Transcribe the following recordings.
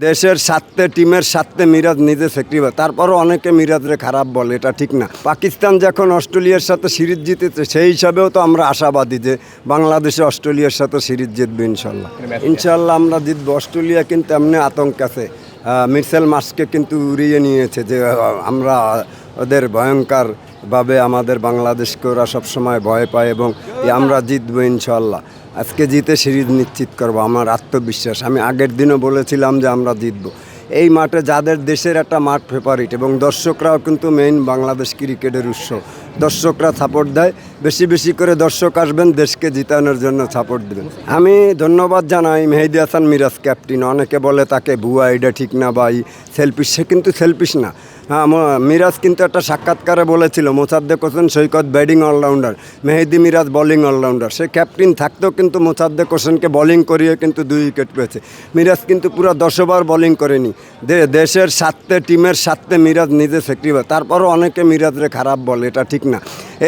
দেশের স্বার্থে টিমের স্বার্থে মিরাজ নিজে স্যাক্রিফাইস, তারপরও অনেকে মিরাজরে খারাপ বলে, এটা ঠিক না। পাকিস্তান যখন অস্ট্রেলিয়ার সাথে সিরিজ জিতেছে সেই হিসাবেও তো আমরা আশাবাদী যে বাংলাদেশে অস্ট্রেলিয়ার সাথে সিরিজ জিতবে ইনশাল্লাহ। ইনশাল্লাহ আমরা জিতবো। অস্ট্রেলিয়া কিন্তু এমনি আতঙ্ক আছে, মিচেল মার্শকে কিন্তু উড়িয়ে নিয়েছে যে আমরা ওদের ভয়ঙ্করভাবে আমাদের বাংলাদেশকে ওরা সবসময় ভয় পায় এবং আমরা জিতবো ইনশাল্লাহ। আজকে জিতে সিরিজ নিশ্চিত করবো, আমার আত্মবিশ্বাস। আমি আগের দিনও বলেছিলাম যে আমরা জিতবো। এই মাঠে যাদের দেশের একটা মাঠ ফেভারিট এবং দর্শকরাও কিন্তু মেইন বাংলাদেশ ক্রিকেটের উৎস, দর্শকরা সাপোর্ট দেয়, বেশি বেশি করে দর্শক আসবেন, দেশকে জিতানোর জন্য সাপোর্ট দেবেন। আমি ধন্যবাদ জানাই মেহেদী হাসান মিরাজ ক্যাপ্টেন। অনেকে বলে তাকে ভুয়া, এটা ঠিক না ভাই, সেলফিশ। সে কিন্তু সেলফিশ না। হ্যাঁ, মিরাজ কিন্তু একটা সাক্ষাৎকারে বলেছিল মোসাদ্দেক হোসেন সৈকত ব্যাটিং অলরাউন্ডার, মেহেদী মিরাজ বোলিং অলরাউন্ডার। সে ক্যাপ্টেন থাকতেও কিন্তু মোসাদ্দেক হোসেনকে বোলিং করিয়ে কিন্তু 2 উইকেট পেয়েছে। মিরাজ কিন্তু পুরো 10 ওভার বোলিং করেনি। দেশের স্বার্থে টিমের স্বার্থে মিরাজ নিজে স্যাক্রিফাইস, তারপরও অনেকে মিরাজরে খারাপ বলে, এটা ঠিক না।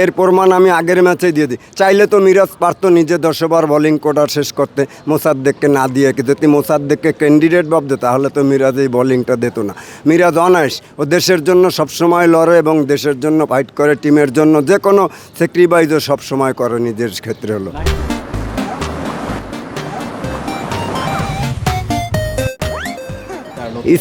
এর প্রমাণ আমি আগের ম্যাচে দিয়ে দিই। চাইলে তো মিরাজ পারতো নিজে 10 ওভার বোলিং কোটা শেষ করতে, মোসাদ্দেককে না দিয়ে। যদি মোসাদ্দেককে ক্যান্ডিডেট ভাবতো তাহলে তো মিরাজ এই বোলিংটা দিত না। মিরাজ অনায়াস, ও দেশের জন্য সবসময় লড়ে এবং দেশের জন্য ফাইট করে, টিমের জন্য যে কোনো স্যাক্রিফাইসও সবসময় করে নিজের ক্ষেত্রে হলো।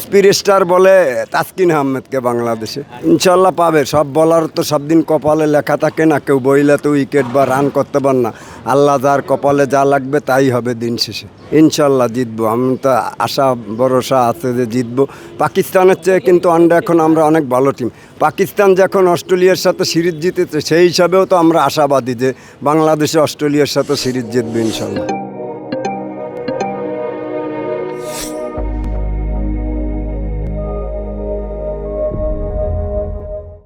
স্পিড স্টার বলে তাসকিন আহমেদকে বাংলাদেশে। ইনশাল্লাহ পাবে। সব বলার তো সব দিন কপালে লেখা থাকে না, কেউ বইলে তো উইকেট বা রান করতে পার না। আল্লাহ যার কপালে যা লাগবে তাই হবে দিন শেষে। ইনশাল্লাহ জিতবো, আমি তো আশা ভরসা আছে যে জিতবো। পাকিস্তানের চেয়ে কিন্তু এখন আমরা অনেক ভালো টিম। পাকিস্তান যখন অস্ট্রেলিয়ার সাথে সিরিজ জিতেছে সেই হিসাবেও তো আমরা আশাবাদী যে বাংলাদেশে অস্ট্রেলিয়ার সাথে সিরিজ জিতবে ইনশাল্লাহ।